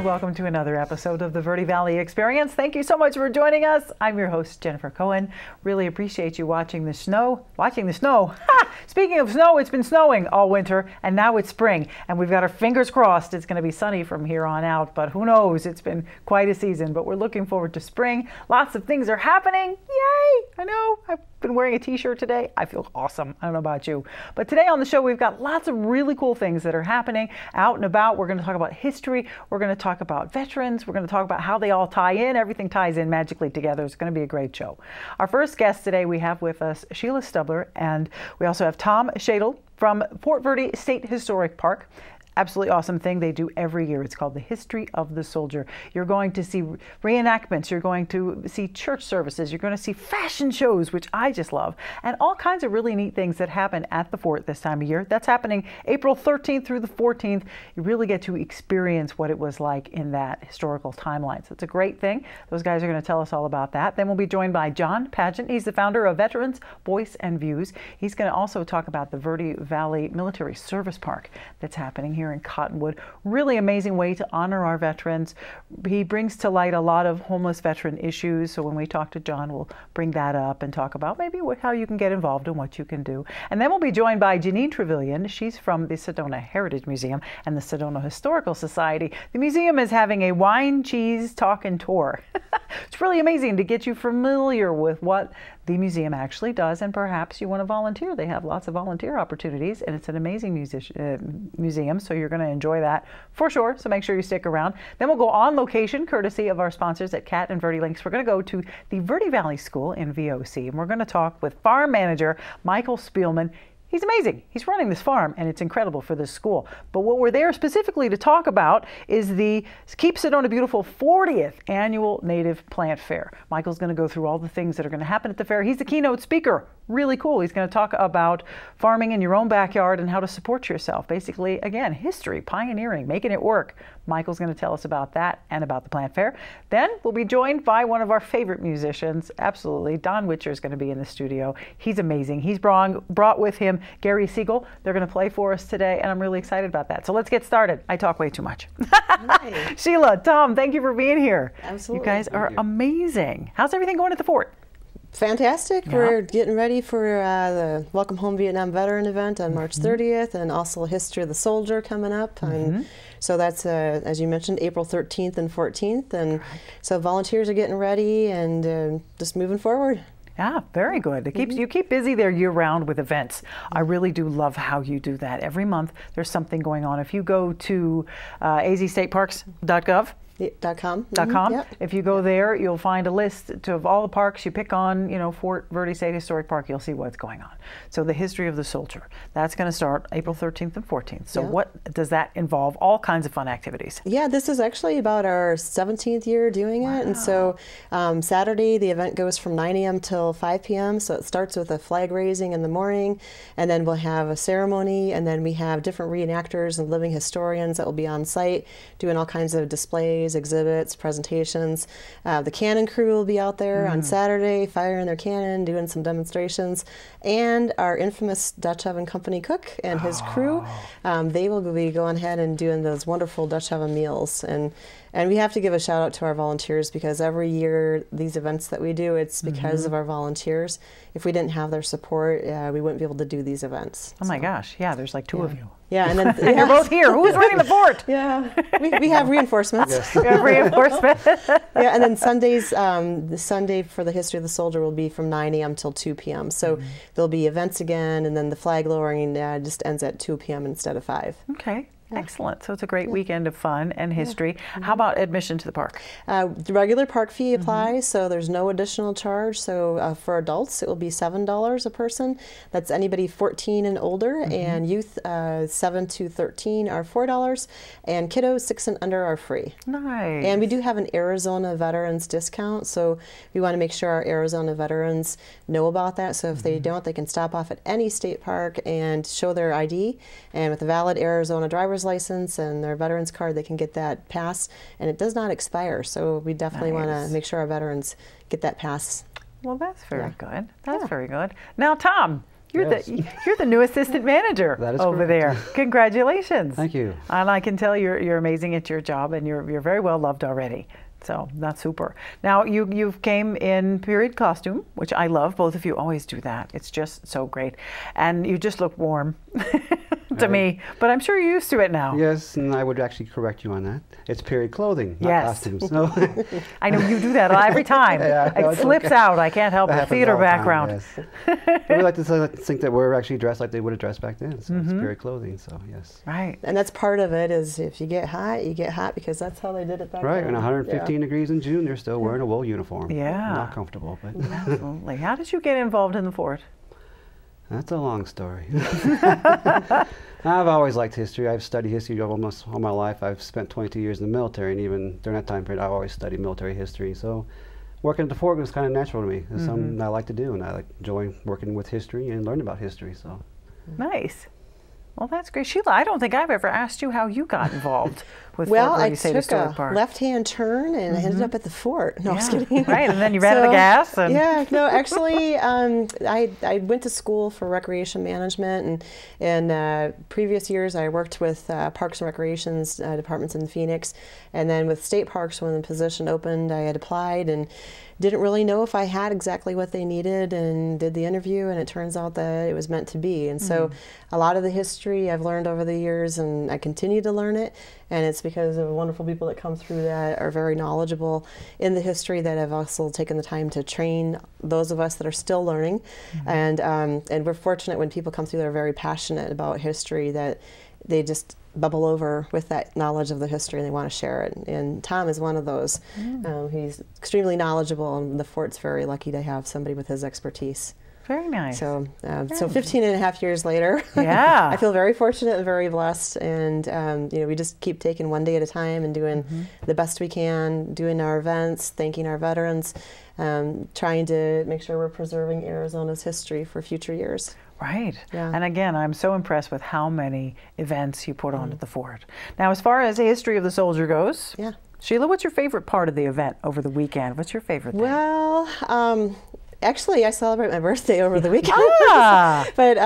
welcome to another episode of the Verde Valley Experience. Thank you so much for joining us. I'm your host, Jennifer Cohen. Really appreciate you watching the snow. Ha! Speaking of snow, it's been snowing all winter, and now it's spring, and we've got our fingers crossed it's going to be sunny from here on out, but who knows? It's been quite a season, but we're looking forward to spring. Lots of things are happening. Yay! I know. I've been wearing a t-shirt today. I feel awesome. I don't know about you. But today on the show, we've got lots of really cool things that are happening out and about. We're going to talk about history. We're going to talk about veterans. We're going to talk about how they all tie in. Everything ties in magically together. It's going to be a great show. Our first guest today, we have with us Sheila Stubler, and we also have Tom Sedal from Fort Verde State Historic Park. Absolutely awesome thing they do every year. It's called the History of the Soldier. You're going to see reenactments. You're going to see church services. You're going to see fashion shows, which I just love, and all kinds of really neat things that happen at the fort this time of year. That's happening April 13th through the 14th. You really get to experience what it was like in that historical timeline. So it's a great thing. Those guys are going to tell us all about that. Then we'll be joined by John Padgent. He's the founder of Veterans Voice and Views. He's going to also talk about the Verde Valley Military Service Park that's happening here in Cottonwood. Really amazing way to honor our veterans. He brings to light a lot of homeless veteran issues. So when we talk to John, we'll bring that up and talk about maybe how you can get involved and what you can do. And then we'll be joined by Janeen Trevillyan. She's from the Sedona Heritage Museum and the Sedona Historical Society. The museum is having a wine, cheese, talk, and tour. It's really amazing to get you familiar with what the museum actually does, and perhaps you want to volunteer. They have lots of volunteer opportunities, and it's an amazing museum, so you're going to enjoy that for sure, so make sure you stick around. Then we'll go on location, courtesy of our sponsors at Cat and Verde Links. We're going to go to the Verde Valley School in VOC, and we're going to talk with farm manager Michael Spielman. He's amazing. He's running this farm, and it's incredible for this school. But what we're there specifically to talk about is the Keep Sedona Beautiful 40th Annual Native Plant Fair. Michael's going to go through all the things that are going to happen at the fair. He's the keynote speaker. Really cool. He's going to talk about farming in your own backyard and how to support yourself. Basically, again, history, pioneering, making it work. Michael's going to tell us about that and about the plant fair. Then we'll be joined by one of our favorite musicians. Absolutely. Don Whitcher is going to be in the studio. He's amazing. He's brought with him Gary Segal. They're going to play for us today, and I'm really excited about that. So let's get started. I talk way too much. Nice. Sheila, Tom, thank you for being here. Absolutely. You guys are amazing. How's everything going at the fort? Fantastic. Yeah. We're getting ready for the Welcome Home Vietnam Veteran event on March 30th, and also History of the Soldier coming up. And so that's, as you mentioned, April 13th and 14th. And so volunteers are getting ready and just moving forward. Yeah, very good. You keep busy there year-round with events. I really do love how you do that. Every month there's something going on. If you go to azstateparks.gov, .com. Yep. If you go there, you'll find a list of all the parks. You pick on, Fort Verde State Historic Park, you'll see what's going on. So the History of the Soldier, that's going to start April 13th and 14th. So what does that involve? All kinds of fun activities. Yeah, this is actually about our 17th year doing it. And so Saturday, the event goes from 9 a.m. till 5 p.m. So it starts with a flag raising in the morning, and then we'll have a ceremony, and then we have different reenactors and living historians that will be on site doing all kinds of displays, exhibits, presentations. The cannon crew will be out there on Saturday firing their cannon, doing some demonstrations, and our infamous Dutch Oven Company cook and his crew, they will be going ahead and doing those wonderful Dutch oven meals. And we have to give a shout out to our volunteers, because every year these events that we do, it's because of our volunteers. If we didn't have their support, we wouldn't be able to do these events. Oh my gosh, yeah, there's like two of you. Yeah, and then and you're both here. Who's running the fort? Yeah, we have reinforcements. Yes. We have reinforcement. Yeah, and then Sundays, the Sunday for the History of the Soldier will be from 9 a.m. till 2 p.m. So there'll be events again, and then the flag lowering just ends at 2 p.m. instead of 5. Okay. Excellent. So it's a great weekend of fun and history. How about admission to the park? The regular park fee applies, so there's no additional charge. So for adults, it will be $7 a person. That's anybody 14 and older, and youth 7 to 13 are $4, and kiddos 6 and under are free. Nice. And we do have an Arizona Veterans discount, so we want to make sure our Arizona veterans know about that. So if they don't, they can stop off at any state park and show their ID, and with a valid Arizona driver's license and their veterans card, they can get that pass, and it does not expire. So we definitely want to make sure our veterans get that pass. Well, that's very good. That's very good. Now, Tom, Yes. You're the new assistant manager That is over correct. there. Congratulations. Thank you. And I can tell you're amazing at your job, and you're very well loved already. So that's super. Now you've came in period costume, which I love. Both of you always do that. It's just so great, and you just look warm to me. But I'm sure you're used to it now. Yes, and I would actually correct you on that. It's period clothing, not Yes. costumes. No. I know you do that every time. Yeah, I know, It it's slips okay. out. I can't help That it. happens Theater all the time, background. yes. But we like to think that we're actually dressed like they would have dressed back then. So it's period clothing. So yes. Right. And that's part of it is if you get hot, you get hot because that's how they did it back Right, then. and 115 degrees in June, they're still wearing a wool uniform. Yeah. Not comfortable, but Absolutely. How did you get involved in the fort? that's a long story. I've always liked history. I've studied history almost all my life. I've spent 22 years in the military, and even during that time period, I've always studied military history. So working at the fort was kind of natural to me. It's something I like to do, and I enjoy working with history and learning about history. So Nice. Well, that's great. Sheila, I don't think I've ever asked you how you got involved with Well, Fort I Verde State took Historic a Park. left-hand turn and ended up at the fort. No, I was Yeah. kidding. Right, and then you ran out of gas. And Yeah, no, actually, I went to school for recreation management, and in previous years I worked with Parks and Recreations departments in Phoenix, and then with state parks when the position opened, I had applied and didn't really know if I had exactly what they needed, and did the interview, and it turns out that it was meant to be. And so a lot of the history I've learned over the years, and I continue to learn it, and it's because of wonderful people that come through that are very knowledgeable in the history, that have also taken the time to train those of us that are still learning. And we're fortunate when people come through that are very passionate about history, that they just bubble over with that knowledge of the history and they want to share it. And Tom is one of those. He's extremely knowledgeable, and the fort's very lucky to have somebody with his expertise. very nice. So, so 15 and a half years later, Yeah. I feel very fortunate and very blessed. And, you know, we just keep taking one day at a time and doing the best we can, doing our events, thanking our veterans, trying to make sure we're preserving Arizona's history for future years. Right. Yeah. And again, I'm so impressed with how many events you put on at the fort. Now, as far as the history of the soldier goes, Yeah. Sheila, what's your favorite part of the event over the weekend? What's your favorite thing? Well, actually, I celebrate my birthday over the weekend. Ah! But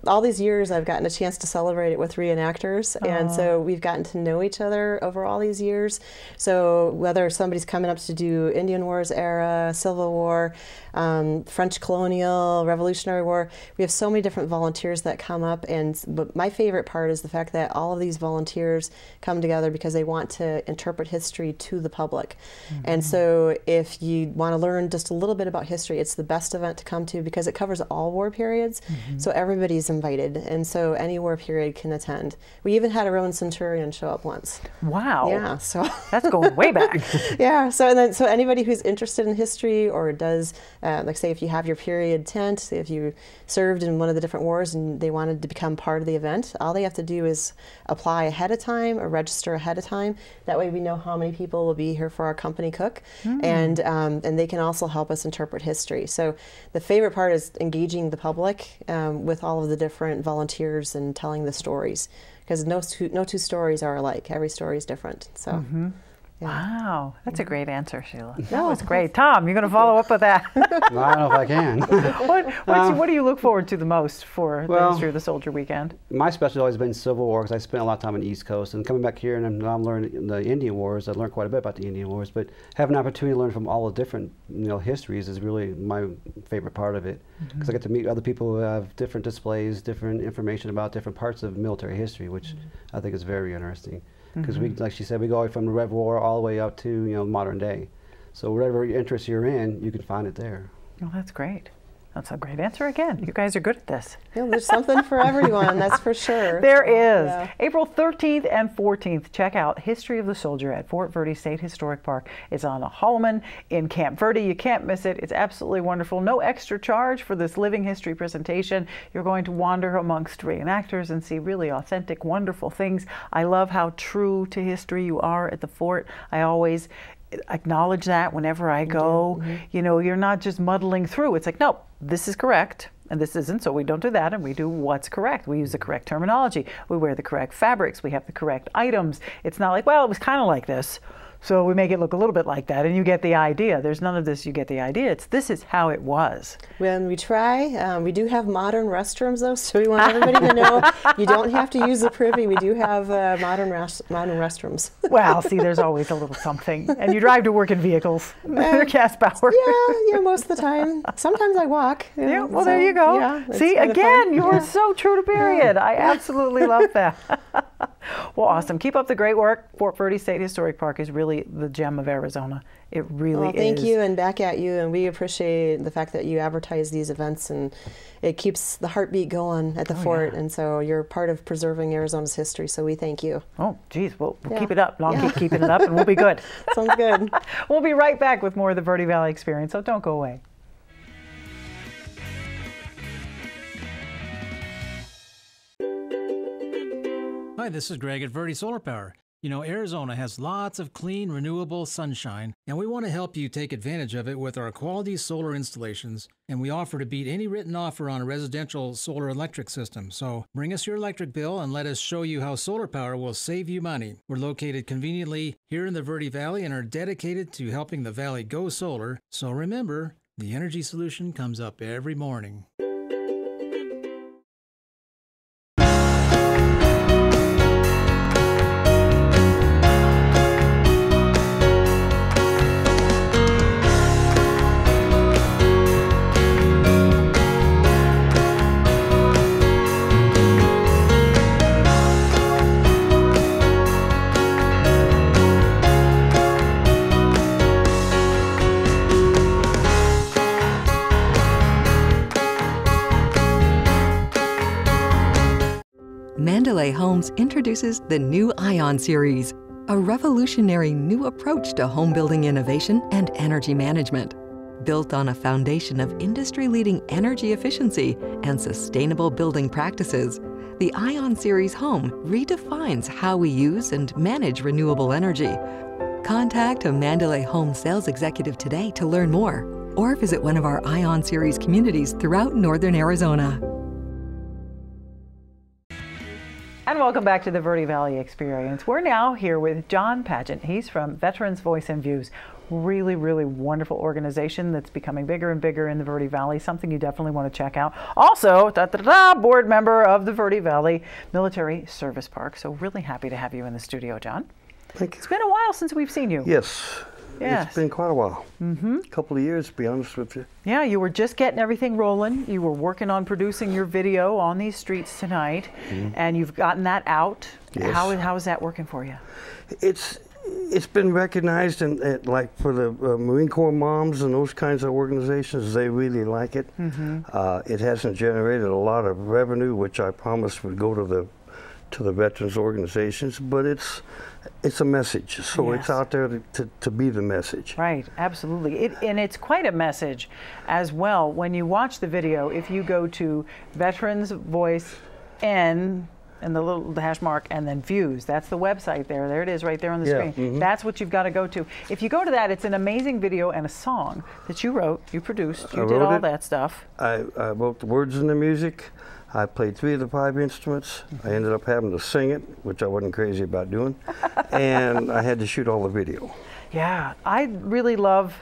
all these years, I've gotten a chance to celebrate it with reenactors. And so we've gotten to know each other over all these years. So whether somebody's coming up to do Indian Wars era, Civil War, French colonial, Revolutionary War, we have so many different volunteers that come up. But my favorite part is the fact that all of these volunteers come together because they want to interpret history to the public. And so if you want to learn just a little bit about history, it's the best event to come to because it covers all war periods. So everybody's invited. And so any war period can attend. We even had a Roman centurion show up once. Wow. Yeah, so That's going way back. yeah, so anybody who's interested in history or does, like say if you have your period tent, if you served in one of the different wars and they wanted to become part of the event, all they have to do is apply ahead of time or register ahead of time. That way we know how many people will be here for our company cook, and they can also help us interpret history. So the favorite part is engaging the public with all of the different volunteers and telling the stories, because no two stories are alike. Every story is different. So. Yeah. Wow. That's a great answer, Sheila. That was great. Tom, you're going to follow up with that. I don't know if I can. What do you look forward to the most for the Well, History of the Soldier weekend? My specialty has always been Civil War because I spent a lot of time on the East Coast, and coming back here and now I'm learning the Indian Wars. I learned quite a bit about the Indian Wars, but having an opportunity to learn from all the different histories is really my favorite part of it, because I get to meet other people who have different displays, different information about different parts of military history, which I think is very interesting. Because we, like she said, we go from the Red War all the way up to modern day. So whatever interest you're in, you can find it there. Oh, that's great. That's a great answer again. You guys are good at this. Yeah, there's something for everyone, that's for sure. There is. Yeah. April 13th and 14th, check out History of the Soldier at Fort Verde State Historic Park. It's on Holloman in Camp Verde. You can't miss it. It's absolutely wonderful. No extra charge for this living history presentation. You're going to wander amongst reenactors and see really authentic, wonderful things. I love how true to history you are at the fort. I always acknowledge that whenever I go. You're not just muddling through. It's like, no, this is correct and this isn't, so we don't do that, and we do what's correct. We use the correct terminology. We wear the correct fabrics. We have the correct items. It's not like, well, it was kind of like this, So we make it look a little bit like that, and you get the idea. There's none of this, you get the idea. This is how it was. When we try, we do have modern restrooms though, so we want everybody to know you don't have to use the privy. We do have modern restrooms. Well, see, there's always a little something. And you drive to work in vehicles. They're gas powered. Yeah, most of the time. Sometimes I walk. Yeah, well, there you go. Yeah, see, again, you are so true to period. I absolutely love that. Well, awesome. Keep up the great work. Fort Verde State Historic Park is really the gem of Arizona. It really is. Thank you, and back at you. And we appreciate the fact that you advertise these events, and it keeps the heartbeat going at the fort. Yeah. And so you're part of preserving Arizona's history, so we thank you. Oh, geez. We'll keep it up. I'll keep keeping it up, and we'll be good. Sounds good. We'll be right back with more of the Verde Valley Experience, so don't go away. Hi, this is Greg at Verde Solar Power. You know, Arizona has lots of clean, renewable sunshine, and we want to help you take advantage of it with our quality solar installations, and we offer to beat any written offer on a residential solar electric system. So bring us your electric bill and let us show you how solar power will save you money. We're located conveniently here in the Verde Valley and are dedicated to helping the valley go solar. So remember, the energy solution comes up every morning. Mandalay Homes introduces the new Ion Series, a revolutionary new approach to home building innovation and energy management. Built on a foundation of industry-leading energy efficiency and sustainable building practices, the Ion Series home redefines how we use and manage renewable energy. Contact a Mandalay Home sales executive today to learn more, or visit one of our Ion Series communities throughout northern Arizona. And welcome back to the Verde Valley Experience. We're now here with John Padgent. He's from Veterans Voice and Views. Really, really wonderful organization that's becoming bigger and bigger in the Verde Valley, something you definitely want to check out. Also, board member of the Verde Valley Military Service Park. So really happy to have you in the studio, John. Thank you. It's been a while since we've seen you. Yes. Yes. It's been quite a while. A couple of years, to be honest with you. Yeah, you were just getting everything rolling. You were working on producing your video on these streets tonight, and you've gotten that out. Yes. How is that working for you? It's been recognized, and like for the Marine Corps moms and those kinds of organizations, they really like it. It hasn't generated a lot of revenue, which I promised would go to the veterans organizations, but it's a message, so it's out there to be the message. Right, absolutely. And it's quite a message as well. When you watch the video, if you go to Veterans Voice N and the hash mark and then Views, that's the website there. There it is right there on the screen. That's what you've got to go to. If you go to that, it's an amazing video and a song that you wrote, you produced, you did all that stuff. I wrote the words and the music. I played 3 of the 5 instruments. I ended up having to sing it, which I wasn't crazy about doing. And I had to shoot all the video. Yeah, I really love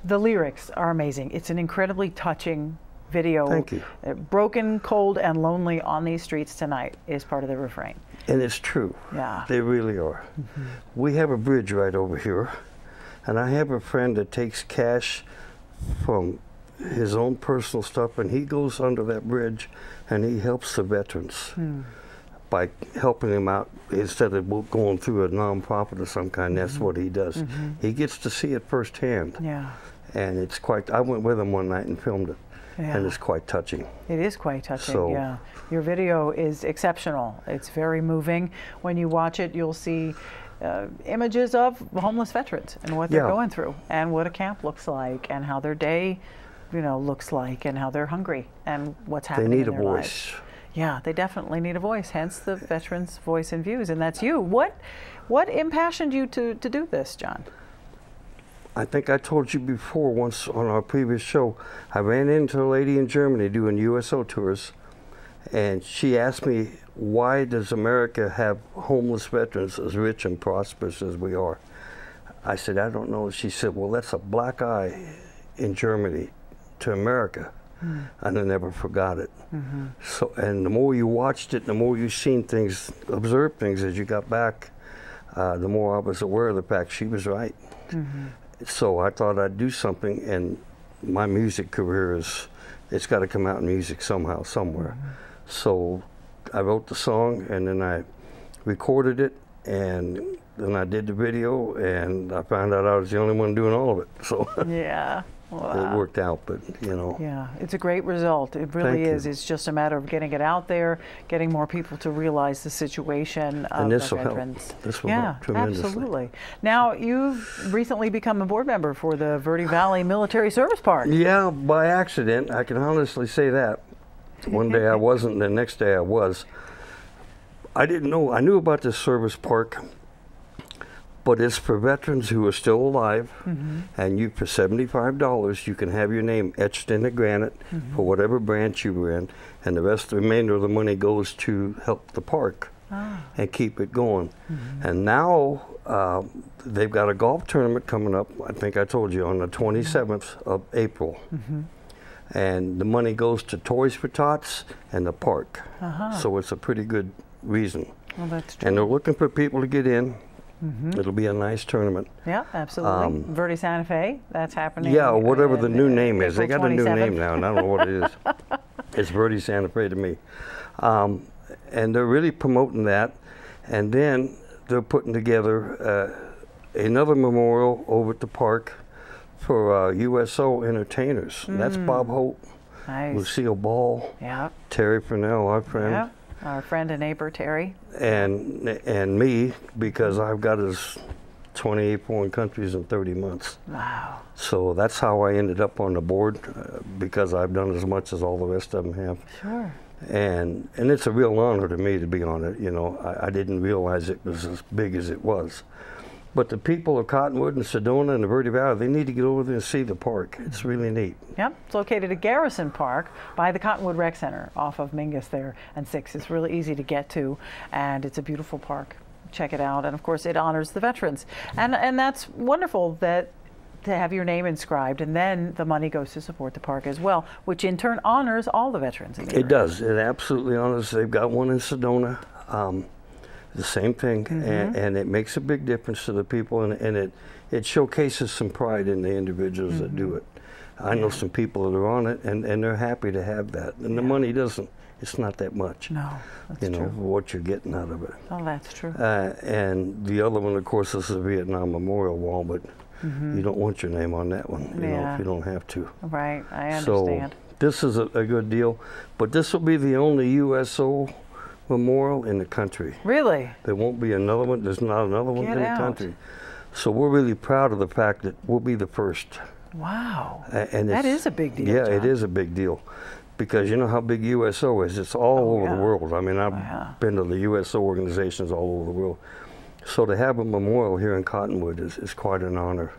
the lyrics are amazing. It's an incredibly touching video. Thank you. Broken, cold, and lonely on these streets tonight is part of the refrain. And it's true. Yeah. They really are. We have a bridge right over here, and I have a friend that takes cash from his own personal stuff, and he goes under that bridge and he helps the veterans by helping them out instead of going through a nonprofit of some kind. That's what he does. He gets to see it firsthand. Yeah. And it's quite, I went with him one night and filmed it. Yeah. And it's quite touching. It is quite touching, so, yeah. Your video is exceptional. It's very moving. When you watch it, you'll see images of homeless veterans and what they're going through and what a camp looks like and how their day looks like and how they're hungry and what's happening in their lives. They need a voice. Yeah, they definitely need a voice, hence the Veterans Voice and Views, and that's you. What impassioned you to do this, John? I think I told you before once on our previous show, I ran into a lady in Germany doing USO tours, and she asked me, why does America have homeless veterans as rich and prosperous as we are? I said, I don't know. She said, well, that's a black eye in Germany to America. And I never forgot it. So, and the more you watched it, the more you seen things, observed things as you got back, the more I was aware of the fact she was right. So I thought I'd do something, and my music career it's got to come out in music somehow, somewhere. So I wrote the song, and then I recorded it, and then I did the video, and I found out I was the only one doing all of it. So Yeah. Wow. it worked out, but you know. Yeah, it's a great result. It really is. It's just a matter of getting it out there, getting more people to realize the situation of And this the will help. veterans. This will help tremendously. Absolutely. Now, you've recently become a board member for the Verde Valley Military Service Park. Yeah, by accident. I can honestly say that. One day I wasn't, and the next day I was. I didn't know. I knew about this service park, but it's for veterans who are still alive, and you, for $75, you can have your name etched in the granite for whatever branch you were in, and the remainder of the money goes to help the park and keep it going. And now they've got a golf tournament coming up, I think I told you, on the 27th of April. And the money goes to Toys for Tots and the park. So it's a pretty good reason. Well, that's true. And they're looking for people to get in. It'll be a nice tournament. Yeah, absolutely. Verde Santa Fe, that's happening. Yeah, or whatever the new name is. They April got a new 27th. name now, and I don't know what it is. It's Verde Santa Fe to me. And they're really promoting that. And then they're putting together another memorial over at the park for USO entertainers. And that's Bob Hope, Nice. Lucille Ball, Yeah, Terry Purnell, our friend. yeah. Our friend and neighbor, Terry. And me, because I've got us 28 foreign countries in 30 months. Wow. So that's how I ended up on the board, because I've done as much as all the rest of them have. Sure. And it's a real honor to me to be on it. You know, I didn't realize it was as big as it was. But the people of Cottonwood and Sedona and the Verde Valley, they need to get over there and see the park. It's really neat. Yep, it's located at Garrison Park by the Cottonwood Rec Center off of Mingus there and 6. It's really easy to get to, and it's a beautiful park. Check it out, and of course it honors the veterans. And that's wonderful that to have your name inscribed, and then the money goes to support the park as well, which in turn honors all the veterans in the area. It does. It absolutely honors. They've got one in Sedona. The same thing, and it makes a big difference to the people, and it showcases some pride in the individuals that do it. I know some people that are on it, and they're happy to have that. And the money doesn't, it's not that much. No, that's you know, true. what you're getting out of it. Oh, that's true. And the other one, of course, is the Vietnam Memorial Wall, but you don't want your name on that one, you know, if you don't have to. Right, I understand. So this is a good deal, but this will be the only USO memorial in the country. Really? There won't be another one. There's not another one Get in out. the country. So we're really proud of the fact that we'll be the first. Wow. And That is a big deal, Yeah, it John. is a big deal. Because you know how big USO is. It's all over yeah. the world. I mean, I've been to the USO organizations all over the world. So to have a memorial here in Cottonwood is quite an honor.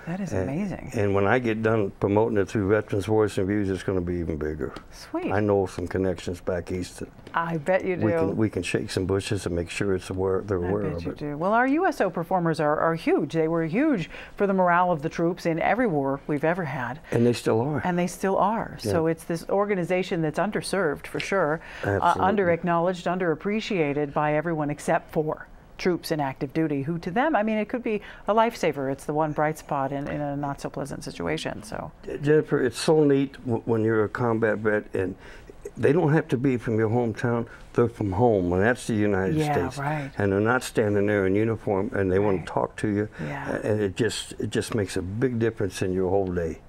That is amazing. And when I get done promoting it through Veterans Voice and Views, it's going to be even bigger. Sweet. I know some connections back east that I bet you do. we can shake some bushes and make sure they're aware I bet of you it. do. Well, our USO performers are huge. They were huge for the morale of the troops in every war we've ever had. And they still are. And they still are. Yeah. So it's this organization that's underserved for sure, Absolutely. under-acknowledged, underappreciated by everyone except for troops in active duty, who to them, I mean, it could be a lifesaver. It's the one bright spot in a not so pleasant situation. So Jennifer, it's so neat when you're a combat vet, and they don't have to be from your hometown. They're from home, and that's the United States. Right. And they're not standing there in uniform, and they want to talk to you. Yeah. And it just makes a big difference in your whole day.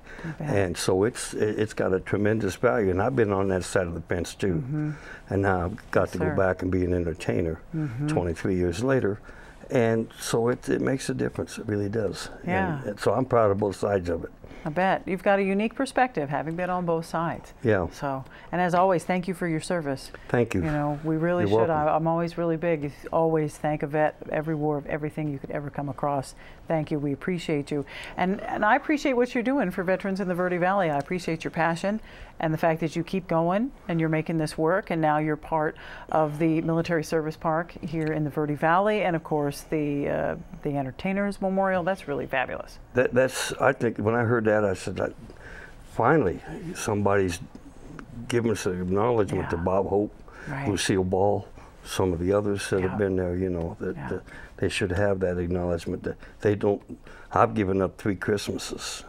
And so it's got a tremendous value. And I've been on that side of the fence too. And now I've got to go back and be an entertainer 23 years later. And so it makes a difference. It really does. Yeah. And so I'm proud of both sides of it. I bet. You've got a unique perspective, having been on both sides. Yeah. So, and as always, thank you for your service. Thank you. You know, we really You're should. welcome. I'm always really big. You always thank a vet every war of everything you could ever come across. Thank you. We appreciate you. And I appreciate what you're doing for veterans in the Verde Valley. I appreciate your passion and the fact that you keep going and you're making this work. And now you're part of the Military Service Park here in the Verde Valley, and of course the Entertainers Memorial. That's really fabulous. That's. I think when I heard that, I said, finally, somebody's giving us an acknowledgement to Bob Hope, Right. Lucille Ball, some of the others that have been there. You know that they should have that acknowledgement. That they don't. I've given up 3 Christmases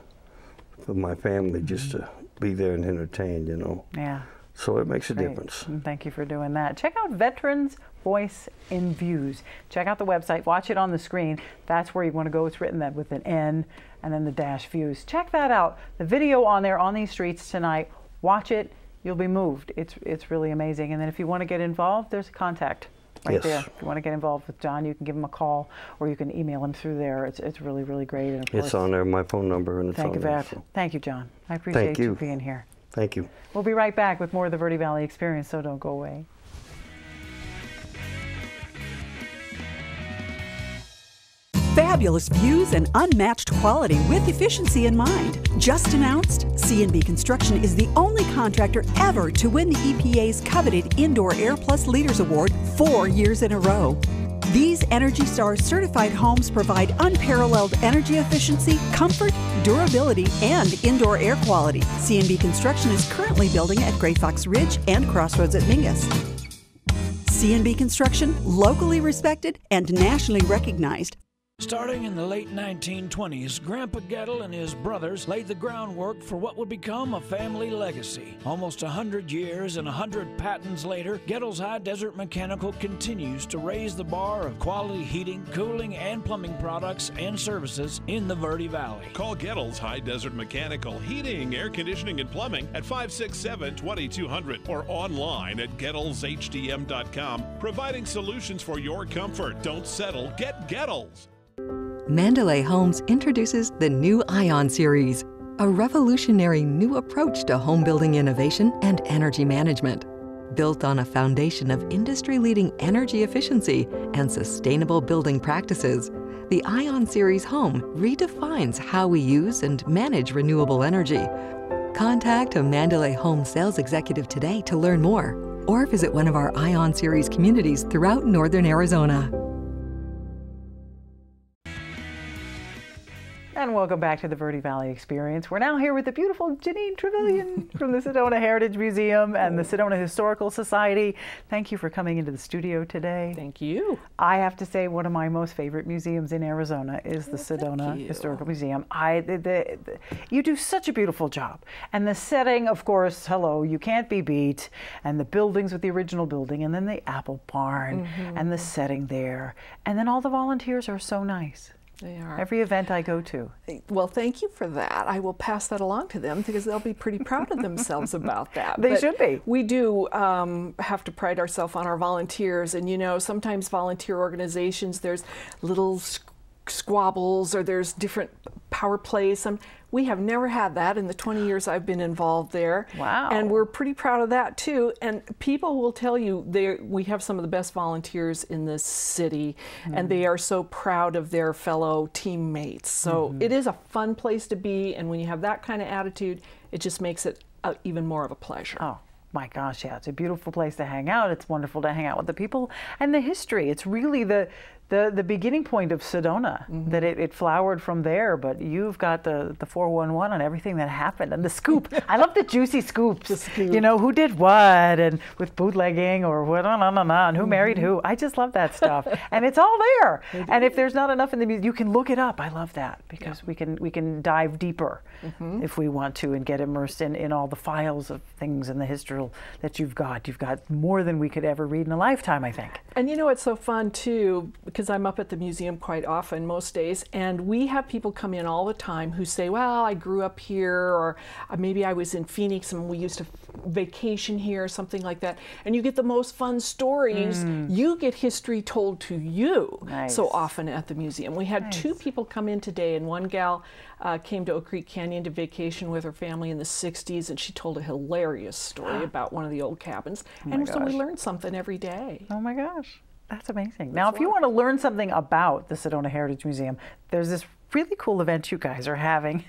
for my family just to be there and entertain. You know. Yeah. So it makes a Great. difference. And thank you for doing that. Check out Veterans Voice in Views. Check out the website. Watch it on the screen. That's where you want to go. It's written that with an N and then the dash views. Check that out. The video on there on these streets tonight. Watch it. You'll be moved. It's really amazing. And then if you want to get involved, there's a contact right there. If you want to get involved with John, you can give him a call or you can email him through there. It's really, really great. And of course, It's on there, my phone number, and it's on there. so. Thank you, John. I appreciate you being here. Thank you. We'll be right back with more of the Verde Valley Experience, so don't go away. Fabulous views and unmatched quality with efficiency in mind. Just announced, C&B Construction is the only contractor ever to win the EPA's coveted Indoor Air Plus Leaders Award 4 years in a row. These Energy Star certified homes provide unparalleled energy efficiency, comfort, durability, and indoor air quality. C&B Construction is currently building at Gray Fox Ridge and Crossroads at Mingus. C&B Construction, locally respected and nationally recognized. Starting in the late 1920s, Grandpa Gettle and his brothers laid the groundwork for what would become a family legacy. Almost 100 years and 100 patents later, Gettle's High Desert Mechanical continues to raise the bar of quality heating, cooling, and plumbing products and services in the Verde Valley. Call Gettle's High Desert Mechanical Heating, Air Conditioning, and Plumbing at 567-2200 or online at GettlesHDM.com, providing solutions for your comfort. Don't settle, get Gettles. Mandalay Homes introduces the new Ion series, a revolutionary new approach to home building innovation and energy management. Built on a foundation of industry-leading energy efficiency and sustainable building practices, the Ion series home redefines how we use and manage renewable energy. Contact a Mandalay Home sales executive today to learn more, or visit one of our Ion series communities throughout northern Arizona. And welcome back to the Verde Valley Experience. We're now here with the beautiful Janeen Trevillyan from the Sedona Heritage Museum and the Sedona Historical Society. Thank you for coming into the studio today. Thank you. I have to say one of my most favorite museums in Arizona is the Sedona Historical Museum. You do such a beautiful job. And the setting, of course, hello, you can't be beat. And the buildings with the original building, and then the apple barn, and the setting there. And then all the volunteers are so nice. They are. Every event I go to. Well, thank you for that. I will pass that along to them because they'll be pretty proud of themselves about that. They should be. We do have to pride ourselves on our volunteers. And, you know, sometimes volunteer organizations, there's little squabbles or there's different power plays. We have never had that in the 20 years I've been involved there. Wow. And we're pretty proud of that too. And people will tell you we have some of the best volunteers in this city, and they are so proud of their fellow teammates. So it is a fun place to be, and when you have that kind of attitude, it just makes it even more of a pleasure. Oh. My gosh, yeah, it's a beautiful place to hang out. It's wonderful to hang out with the people and the history. It's really the beginning point of Sedona, that it flowered from there, but you've got the 411 on everything that happened, and the scoop. I love the juicy scoops. You know, who did what, and with bootlegging, or what, and who married who. I just love that stuff. And it's all there. And if there's not enough in the museum, you can look it up. I love that, because we can dive deeper if we want to and get immersed in all the files of things in the history that you've got. You've got more than we could ever read in a lifetime, I think. And you know, it's so fun too, because I'm up at the museum quite often most days, and we have people come in all the time who say, well, I grew up here, or maybe I was in Phoenix and we used to vacation here, or something like that. And you get the most fun stories. You get history told to you so often at the museum. We had 2 people come in today, and one gal came to Oak Creek Canyon to vacation with her family in the 60s, and she told a hilarious story about one of the old cabins. And so we learned something every day. Oh my gosh, that's amazing. Now, if you want to learn something about the Sedona Heritage Museum, there's this really cool event you guys are having.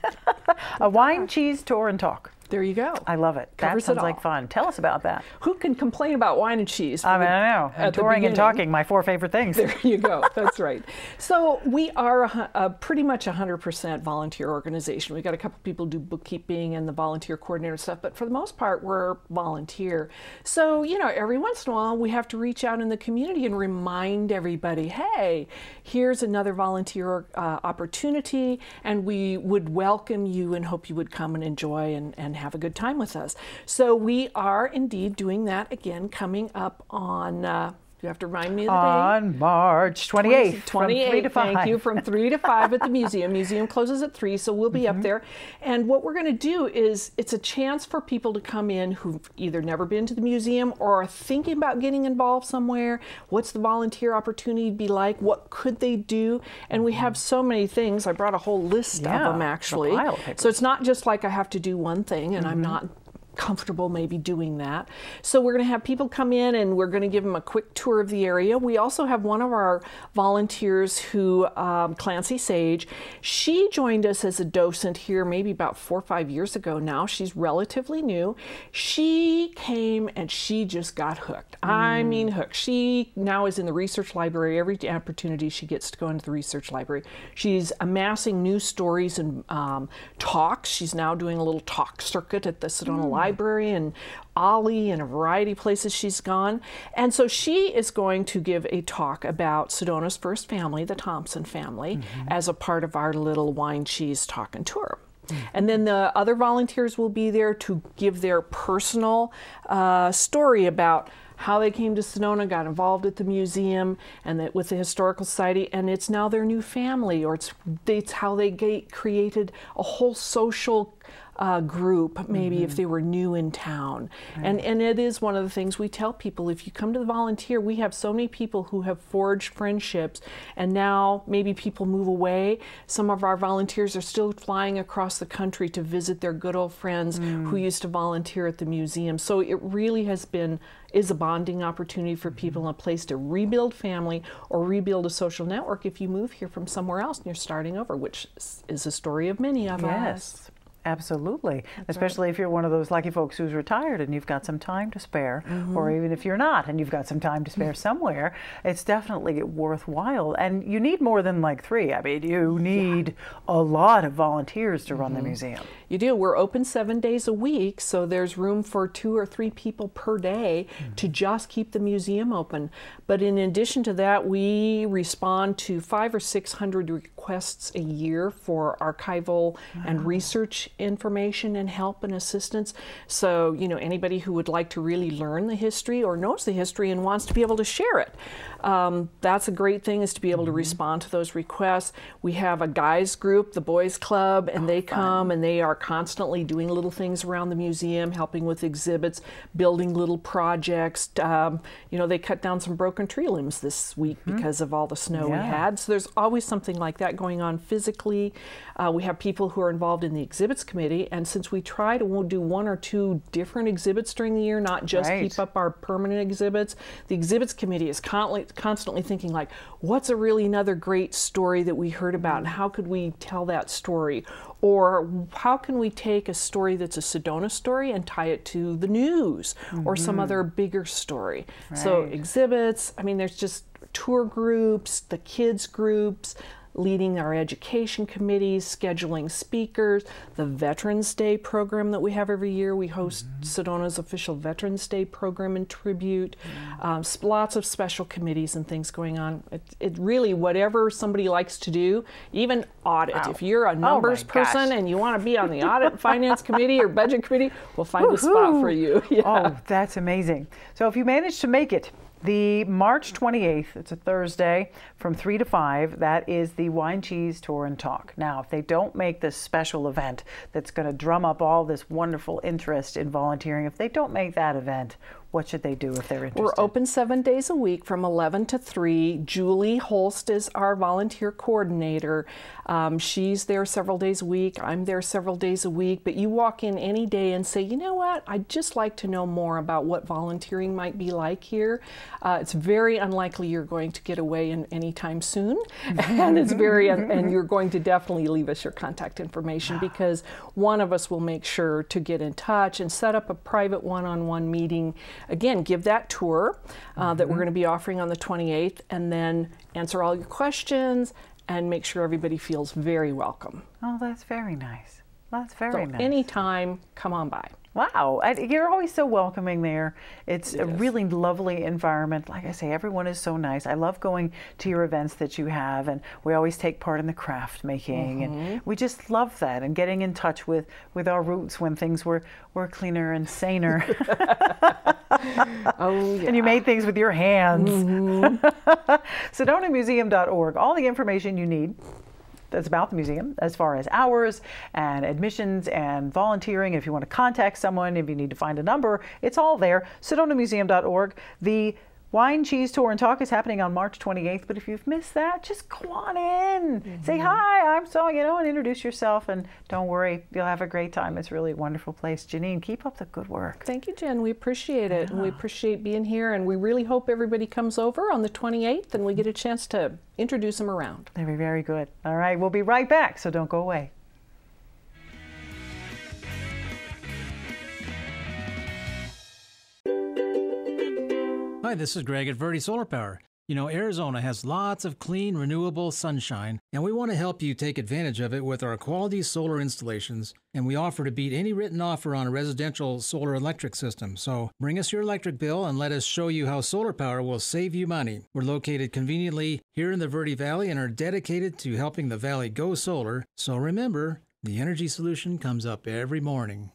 A wine, cheese, tour, and talk. There you go. I love it. That sounds like fun. Tell us about that. Who can complain about wine and cheese? I mean, I know. And touring and talking, my 4 favorite things. There you go. That's right. So we are pretty much 100% volunteer organization. We've got a couple people do bookkeeping and the volunteer coordinator stuff, but for the most part, we're volunteer. So, you know, every once in a while, we have to reach out in the community and remind everybody, hey, here's another volunteer opportunity, and we would welcome you and hope you would come and enjoy and have a good time with us. So we are indeed doing that again coming up on you have to remind me of the day. On March 28th, from 3 to 5. Thank you, from 3 to 5 at the museum. Museum closes at 3, so we'll be up there. And what we're going to do is, it's a chance for people to come in who've either never been to the museum or are thinking about getting involved somewhere. What's the volunteer opportunity be like? What could they do? And we have so many things. I brought a whole list of them, actually. So it's not just like I have to do one thing, and I'm not comfortable maybe doing that. So we're going to have people come in and we're going to give them a quick tour of the area. We also have one of our volunteers who, Clancy Sage, she joined us as a docent here maybe about 4 or 5 years ago now. She's relatively new. She came and she just got hooked. I mean hooked. She now is in the research library. Every opportunity she gets to go into the research library. She's amassing new stories and talks. She's now doing a little talk circuit at the Sedona Library and Ollie and a variety of places she's gone. And so she is going to give a talk about Sedona's first family, the Thompson family, as a part of our little wine, cheese, talk and tour. And then the other volunteers will be there to give their personal story about how they came to Sedona, got involved at the museum and with the Historical Society, and it's now their new family, or it's how they created a whole social group, maybe if they were new in town. And it is one of the things we tell people, if you come to the volunteer, we have so many people who have forged friendships, and now maybe people move away. Some of our volunteers are still flying across the country to visit their good old friends who used to volunteer at the museum. So it really is a bonding opportunity for people, and a place to rebuild family or rebuild a social network if you move here from somewhere else and you're starting over, which is a story of many of us. Absolutely. Especially if you're one of those lucky folks who's retired and you've got some time to spare, or even if you're not and you've got some time to spare somewhere, it's definitely worthwhile. And you need more than like 3. I mean, you need a lot of volunteers to run the museum. You do. We're open 7 days a week, so there's room for 2 or 3 people per day to just keep the museum open. But in addition to that, we respond to 500 or 600 requests a year for archival and research information and help and assistance. So, you know, anybody who would like to really learn the history or knows the history and wants to be able to share it, that's a great thing, is to be able to respond to those requests. We have a guys group, the boys club, and they come and they are constantly doing little things around the museum, helping with exhibits, building little projects. You know, they cut down some broken tree limbs this week because of all the snow we had. So there's always something like that going on physically. We have people who are involved in the exhibits committee, and since we try to do 1 or 2 different exhibits during the year, not just keep up our permanent exhibits, the exhibits committee is constantly thinking like, what's another great story that we heard about, and how could we tell that story? Or how can we take a story that's a Sedona story and tie it to the news or some other bigger story? So exhibits, I mean, there's just tour groups, the kids groups, leading our education committees, scheduling speakers, the Veterans Day program that we have every year. We host Sedona's official Veterans Day program and tribute. Lots of special committees and things going on. It really, whatever somebody likes to do, even audit. If you're a numbers person and you want to be on the audit and finance committee or budget committee, we'll find a spot for you. Oh, that's amazing. So if you manage to make it The March 28th, it's a Thursday, from 3 to 5, that is the Wine, Cheese, Tour, and Talk. Now, if they don't make this special event that's going to drum up all this wonderful interest in volunteering, if they don't make that event, what should they do if they're interested? We're open 7 days a week from 11 to 3. Julie Holst is our volunteer coordinator. She's there several days a week. I'm there several days a week. But you walk in any day and say, you know what, I'd just like to know more about what volunteering might be like here. It's very unlikely you're going to get away anytime soon. And it's and you're going to definitely leave us your contact information, because one of us will make sure to get in touch and set up a private one-on-one meeting. Again, give that tour that we're going to be offering on the 28th, and then answer all your questions and make sure everybody feels very welcome. Oh, that's very nice. That's very nice. Anytime, come on by. Wow, you're always so welcoming there. It's a really lovely environment. Like I say, everyone is so nice. I love going to your events that you have, and we always take part in the craft making, and we just love that, and getting in touch with our roots when things were cleaner and saner. Oh, yeah. And you made things with your hands. SedonaMuseum.org, all the information you need that's about the museum, as far as hours and admissions and volunteering. If you want to contact someone, if you need to find a number, it's all there. SedonaMuseum.org. The Wine, Cheese, Tour, and Talk is happening on March 28th, but if you've missed that, just go on in. Say, hi, I'm so, and introduce yourself, and don't worry, you'll have a great time. It's really a wonderful place. Janeen, keep up the good work. Thank you, Jen. We appreciate it, and we appreciate being here, and we really hope everybody comes over on the 28th, and we get a chance to introduce them around. Very, very good. All right, we'll be right back, so don't go away. Hi, this is Greg at Verde Solar Power. You know, Arizona has lots of clean, renewable sunshine, and we want to help you take advantage of it with our quality solar installations, and we offer to beat any written offer on a residential solar electric system. So bring us your electric bill and let us show you how solar power will save you money. We're located conveniently here in the Verde Valley and are dedicated to helping the valley go solar. So remember, the energy solution comes up every morning.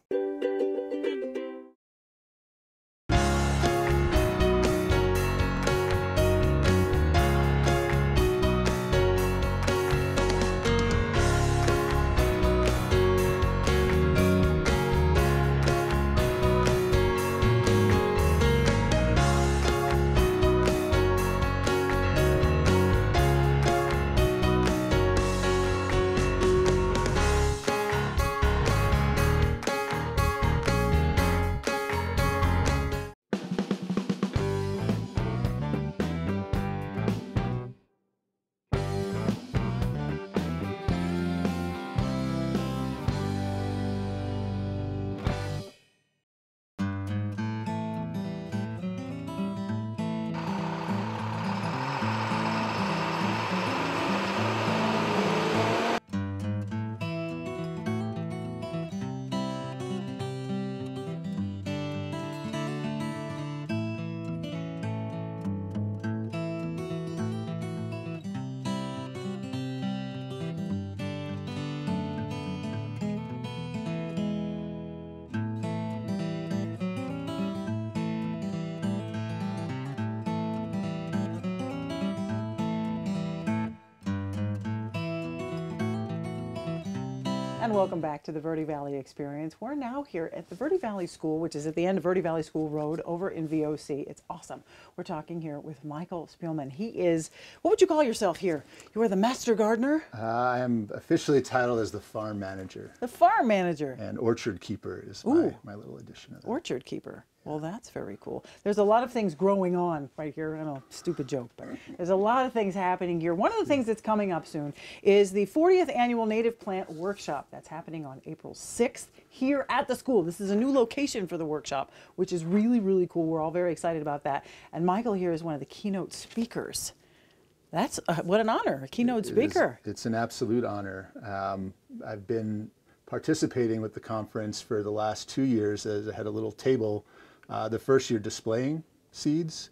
And welcome back to the Verde Valley Experience. We're now here at the Verde Valley School, which is at the end of Verde Valley School Road over in VOC. It's awesome. We're talking here with Michael Spielman. He is, what would you call yourself here? You are the master gardener? I am officially titled as the farm manager. The farm manager. And orchard keeper is my little addition of that. Orchard keeper. Well, that's very cool. There's a lot of things growing on right here. I know, stupid joke, but there's a lot of things happening here. One of the things that's coming up soon is the 40th Annual Native Plant Workshop. That's happening on April 6th here at the school. This is a new location for the workshop, which is really, really cool. We're all very excited about that. And Michael here is one of the keynote speakers. That's, what an honor, a keynote speaker. It's an absolute honor. I've been participating with the conference for the last 2 years as I had a little table. The first year displaying seeds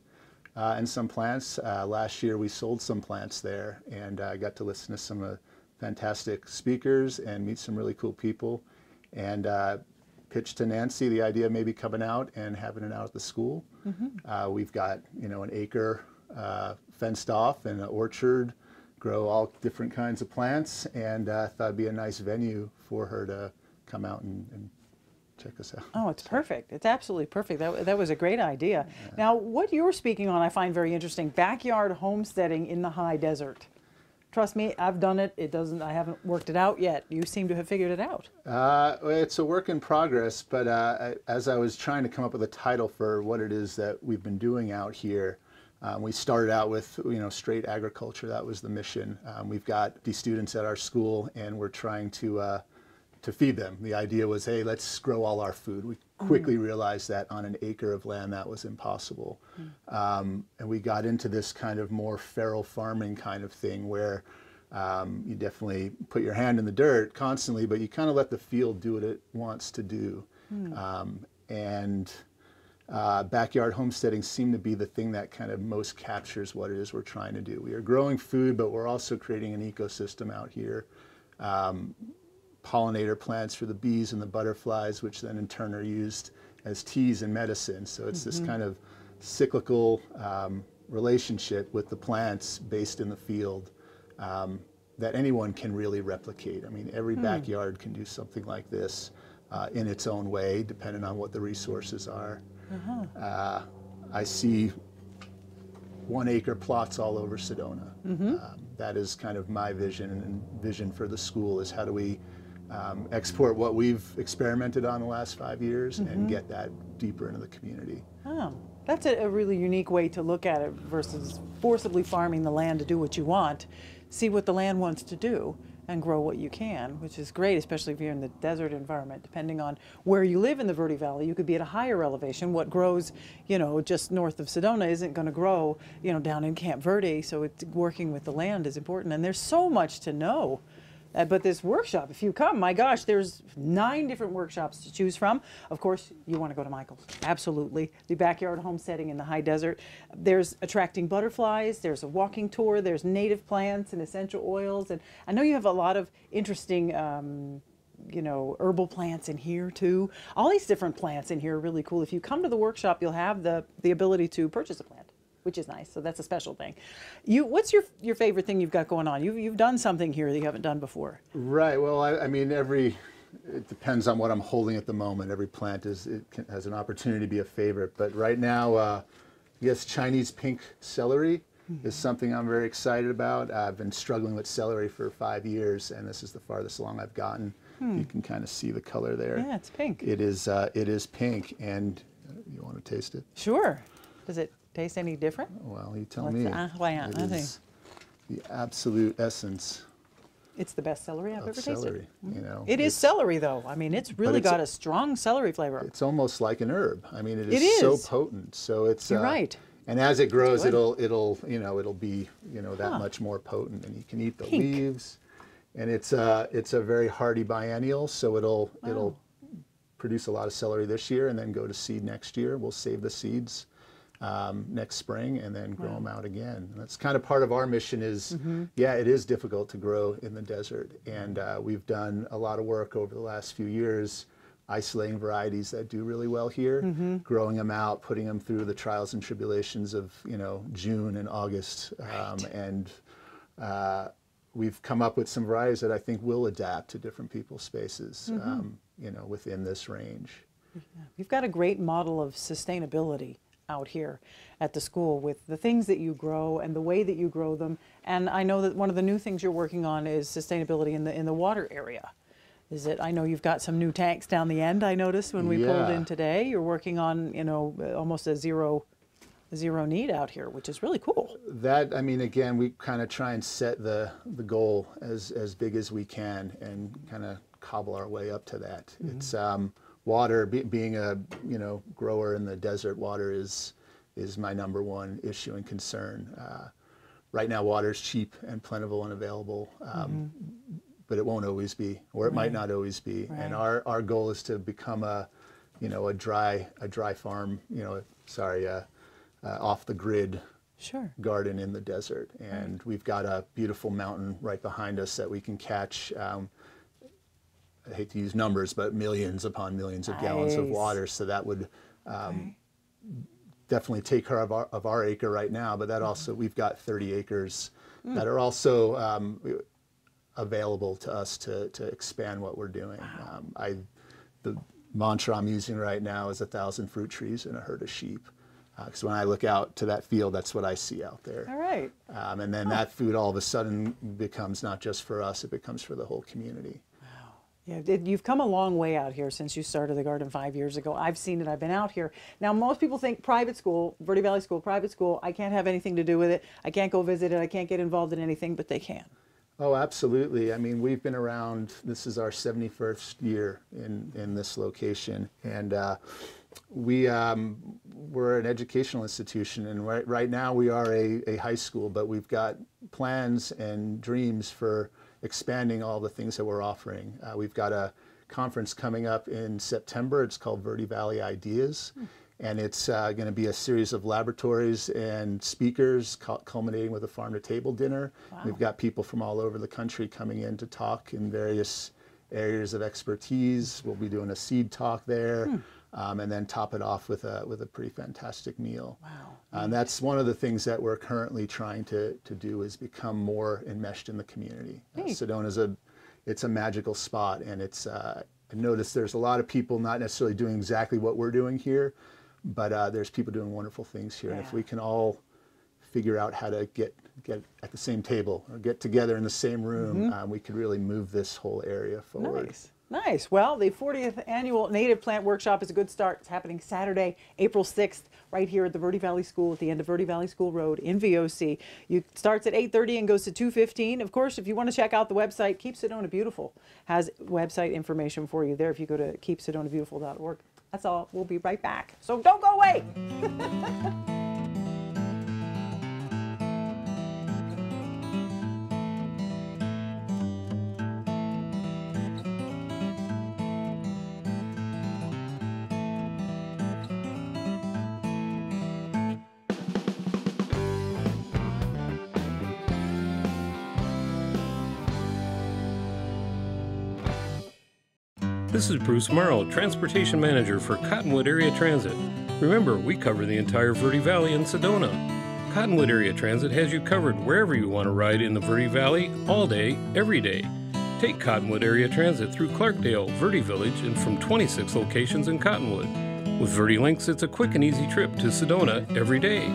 and some plants. Last year we sold some plants there, and I got to listen to some fantastic speakers and meet some really cool people, and pitched to Nancy the idea of maybe coming out and having it out at the school. We've got, an acre fenced off and an orchard, grow all different kinds of plants, and thought it'd be a nice venue for her to come out and check us out. Oh, it's perfect. It's absolutely perfect. That was a great idea. Yeah. Now, what you're speaking on I find very interesting, backyard homesteading in the high desert. Trust me, I've done it. I haven't worked it out yet. You seem to have figured it out. It's a work in progress, but as I was trying to come up with a title for what it is that we've been doing out here, we started out with, straight agriculture. That was the mission. We've got these students at our school, and we're trying to feed them. The idea was, hey, let's grow all our food. We quickly realized that on an acre of land that was impossible. And we got into this kind of more feral farming kind of thing where you definitely put your hand in the dirt constantly, but you kind of let the field do what it wants to do. Backyard homesteading seemed to be the thing that kind of most captures what it is we're trying to do. We are growing food, but we're also creating an ecosystem out here. Pollinator plants for the bees and the butterflies, which then in turn are used as teas and medicine. So it's this kind of cyclical relationship with the plants based in the field that anyone can really replicate. I mean, every backyard can do something like this in its own way, depending on what the resources are. I see 1 acre plots all over Sedona. That is kind of my vision for the school, is how do we export what we've experimented on the last 5 years and get that deeper into the community. Oh, that's a really unique way to look at it versus forcibly farming the land to do what you want. See what the land wants to do and grow what you can, which is great, especially if you're in the desert environment. Depending on where you live in the Verde Valley, you could be at a higher elevation. What grows, just north of Sedona isn't going to grow, down in Camp Verde. So it's working with the land is important. And there's so much to know. But this workshop, if you come, my gosh, there's 9 different workshops to choose from. Of course, you want to go to Michael's. Absolutely. The backyard homesteading in the high desert. There's attracting butterflies. There's a walking tour. There's native plants and essential oils. And I know you have a lot of interesting, herbal plants in here too. All these different plants in here are really cool. If you come to the workshop, you'll have the ability to purchase a plant, which is nice. So that's a special thing. What's your favorite thing you've got going on? You've done something here that you haven't done before. Right. Well, I mean, it depends on what I'm holding at the moment. Every plant has an opportunity to be a favorite. But right now, I guess Chinese pink celery is something I'm very excited about. I've been struggling with celery for 5 years, and this is the farthest along I've gotten. You can kind of see the color there. Yeah, it's pink. It is pink, and you want to taste it? Sure. Does it taste any different? Well, you tell me. It is the absolute essence. It's the best celery I've ever tasted. It is celery, though. I mean, it's really got a strong celery flavor. It's almost like an herb. I mean, it is so potent. So it's. You're right. And as it grows, it'll be that much more potent, and you can eat the leaves. And it's a very hardy biennial, so it'll produce a lot of celery this year and then go to seed next year. We'll save the seeds next spring and then grow them out again. And that's kind of part of our mission is, it is difficult to grow in the desert. And we've done a lot of work over the last few years isolating varieties that do really well here, growing them out, putting them through the trials and tribulations of, June and August. We've come up with some varieties that I think will adapt to different people's spaces, within this range. You've got a great model of sustainability out here at the school with the things that you grow and the way that you grow them. And I know that one of the new things you're working on is sustainability in the water area. I know you've got some new tanks down the end, I noticed when we pulled in today. You're working on, almost a zero need out here, which is really cool. That, I mean, again, we kind of try and set the goal as big as we can and kind of cobble our way up to that. It's water, being a grower in the desert, water is my #1 issue and concern. Right now, water is cheap and plentiful and available, but it won't always be, or it might not always be. Right. And our goal is to become a dry farm, off the grid garden in the desert. And we've got a beautiful mountain right behind us that we can catch. I hate to use numbers, but millions upon millions of gallons of water. So that would definitely take care of our acre right now, but that also, we've got 30 acres that are also available to us to expand what we're doing. The mantra I'm using right now is 1,000 fruit trees and a herd of sheep. Because when I look out to that field, that's what I see out there. All right. And then that food all of a sudden becomes not just for us, it becomes for the whole community. Yeah, you've come a long way out here since you started the garden 5 years ago. I've seen it. I've been out here. Now, most people think private school, Verde Valley School, private school, I can't have anything to do with it. I can't go visit it. I can't get involved in anything, but they can. Oh, absolutely. I mean, we've been around, this is our 71st year in this location. And we're an educational institution. And right now we are a high school, but we've got plans and dreams for expanding all the things that we're offering. We've got a conference coming up in September. It's called Verde Valley Ideas. And it's going to be a series of laboratories and speakers culminating with a farm-to-table dinner. Wow. We've got people from all over the country coming in to talk in various areas of expertise. We'll be doing a seed talk there, and then top it off with a pretty fantastic meal. Wow. And that's one of the things that we're currently trying to do is become more enmeshed in the community. Sedona's it's a magical spot, and it's I noticed there's a lot of people not necessarily doing exactly what we're doing here, but there's people doing wonderful things here. Yeah. And if we can all figure out how to get at the same table or get together in the same room, we could really move this whole area forward. Nice. Nice. Well, the 40th Annual Native Plant Workshop is a good start. It's happening Saturday, April 6th, right here at the Verde Valley School at the end of Verde Valley School Road in VOC. It starts at 8:30 and goes to 2:15. Of course, if you want to check out the website, Keep Sedona Beautiful has website information for you there if you go to keepsedonabeautiful.org. That's all. We'll be right back. So don't go away. This is Bruce Morrow, Transportation Manager for Cottonwood Area Transit. Remember, we cover the entire Verde Valley and Sedona. Cottonwood Area Transit has you covered wherever you want to ride in the Verde Valley, all day, every day. Take Cottonwood Area Transit through Clarkdale, Verde Village, and from 26 locations in Cottonwood. With Verde Links, it's a quick and easy trip to Sedona every day.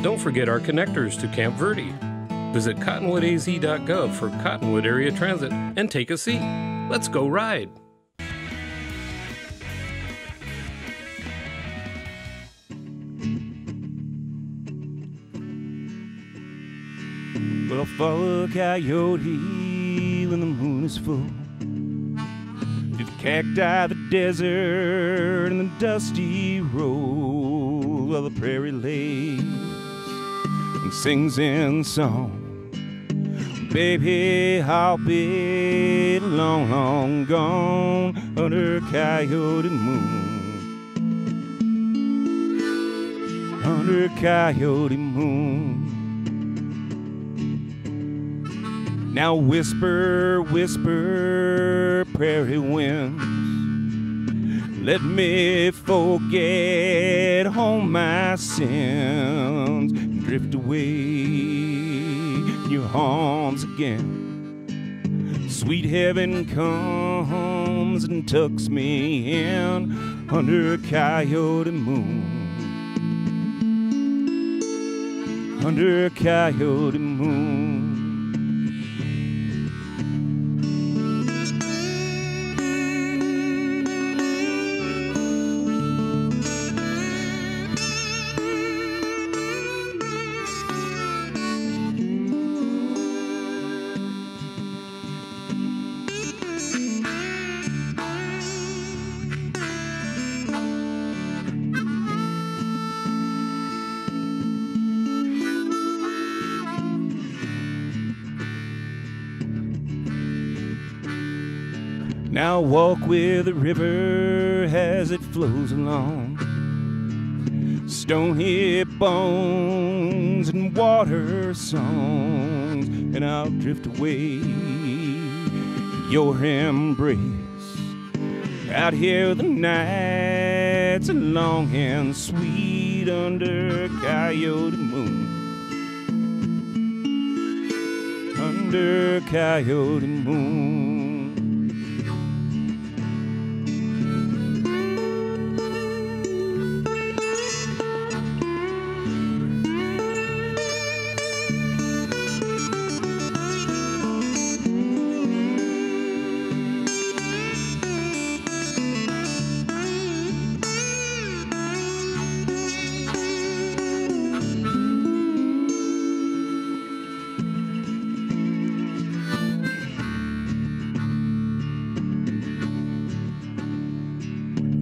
Don't forget our connectors to Camp Verde. Visit cottonwoodaz.gov for Cottonwood Area Transit and take a seat. Let's go ride! Well, follow a coyote when the moon is full, through the cacti, the desert, and the dusty road, while the prairie lays and sings in song. Baby, I'll be long, long gone under coyote moon, under coyote moon. Now whisper, whisper, prairie winds, let me forget all my sins and drift away in your arms again. Sweet heaven comes and tucks me in under coyote moon, under coyote moon. Now walk with the river as it flows along, stone-hip bones and water songs, and I'll drift away in your embrace. Out here the nights are long and sweet sweet under Coyote Moon. Under Coyote Moon.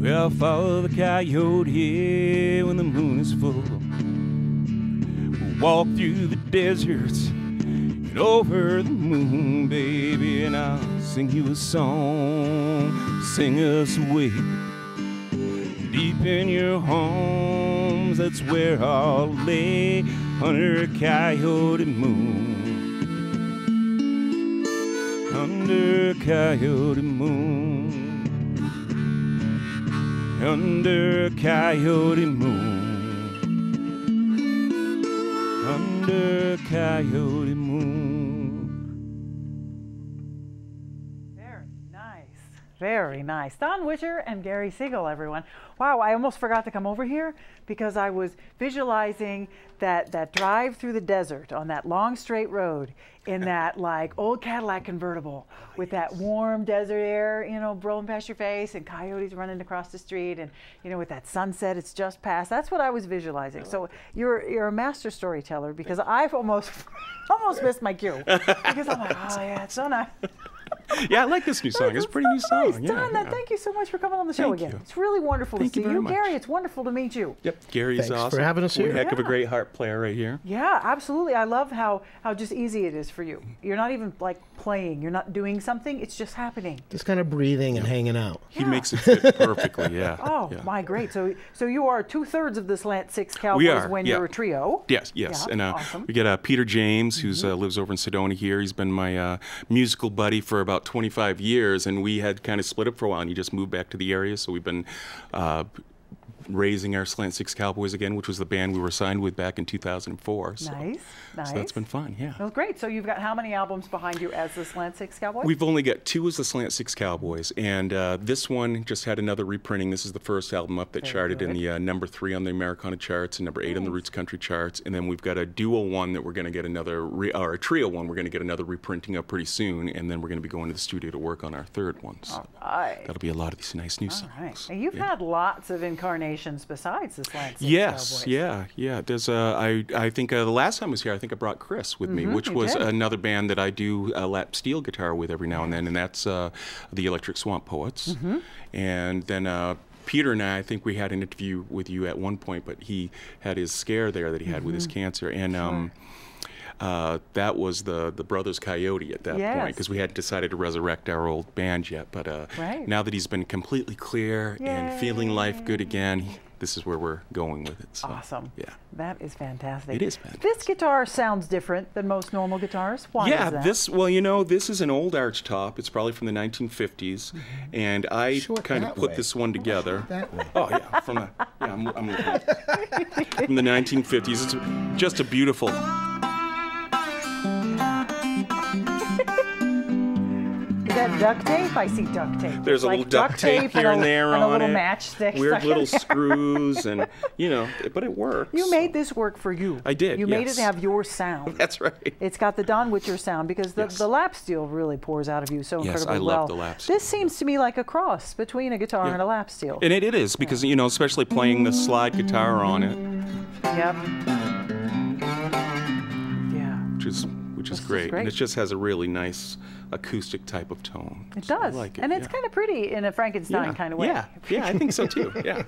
Well, follow the coyote here when the moon is full. We'll walk through the deserts and over the moon, baby, and I'll sing you a song, sing us away. Deep in your homes, that's where I'll lay under a coyote moon. Under a coyote moon. Under a coyote moon. Under a coyote moon. Very nice. Very nice. Don Whitcher and Gary Segal, everyone. Wow, I almost forgot to come over here because I was visualizing that drive through the desert on that long straight road in that like old Cadillac convertible with that warm desert air, you know, blowing past your face and coyotes running across the street and, you know, with that sunset, it's just past. That's what I was visualizing. So you're a master storyteller because I've almost missed my cue because I'm like, oh yeah, it's so nice. Yeah, I like this new song. It's a pretty new song. Nice. Yeah, Don, thank you so much for coming on the show Thank again. you. It's really wonderful to see very you. much. Gary, it's wonderful to meet you. Yep, Gary's Thanks awesome. for having us here. One heck of a great harp player right here. Yeah, absolutely. I love how just easy it is for you. You're not even like playing. You're not doing something. It's just happening. Just kind of breathing and hanging out. He makes it fit perfectly, yeah. Oh, yeah. my, great. So you are 2/3 of the Slant Six Cowboys We are, when yeah. you're a trio. Yes. Yeah, And awesome. we get Peter James, who lives over in Sedona here. He's been my musical buddy for about 25 years, and we had kind of split up for a while, and he just moved back to the area. So we've been raising our Slant Six Cowboys again, which was the band we were signed with back in 2004. So, Nice. So that's been fun, yeah. Well, great. So you've got how many albums behind you as the Slant Six Cowboys? We've only got 2 as the Slant Six Cowboys, and this one just had another reprinting. This is the first album up that charted in the number 3 on the Americana charts and number 8 on the Roots Country charts. And then we've got a duo one that we're going to get another, or a trio one we're going to get another reprinting of pretty soon, and then we're going to be going to the studio to work on our 3rd one. So that'll be a lot of these nice new songs. Right. And you've had lots of incarnations besides the Slant Six Yes, Cowboys. yeah. There's I think the last time I was here, I think I brought Chris with me, which was another band that I do lap steel guitar with every now and then, and that's the Electric Swamp Poets. And then Peter and I think we had an interview with you at one point, but he had his scare there that he had with his cancer, and that was the Brothers Coyote at that point, because we hadn't decided to resurrect our old band yet. But now that he's been completely clear and feeling life good again, this is where we're going with it. So, awesome. Yeah. That is fantastic. It is fantastic. This guitar sounds different than most normal guitars. Why is that? This is an old arch top. It's probably from the 1950s, and I kind of put this one together. Oh yeah, from the I'm looking at it. From the 1950s. It's just a beautiful. Is that duct tape? I see duct tape. There's a little duct tape here and there on it. And a little matchstick. Weird little screws, and but it works. You made this work for you. I did. You made it have your sound. That's right. It's got the Don Whitcher sound because the lap steel really pours out of you so incredibly well. Yes, I love the lap steel. This seems to me like a cross between a guitar and a lap steel. And it is because especially playing the slide guitar on it. Yep. Which is great. And it just has a really nice acoustic type of tone. It does. I like it, and it's kind of pretty in a Frankenstein kind of way. Yeah, I think so too. Yeah.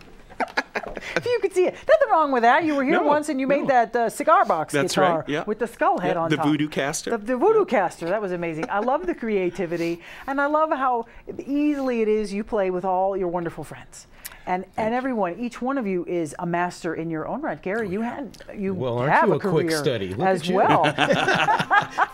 If you could see it. Nothing wrong with that. You were here once and you made that cigar box guitar with the skull head on top. The Voodoo Caster. The Voodoo Caster. That was amazing. I love the creativity, and I love how easily it is you play with all your wonderful friends. And everyone, each one of you is a master in your own right. Gary, you Well, aren't have you a a quick career study? Look as at you. well.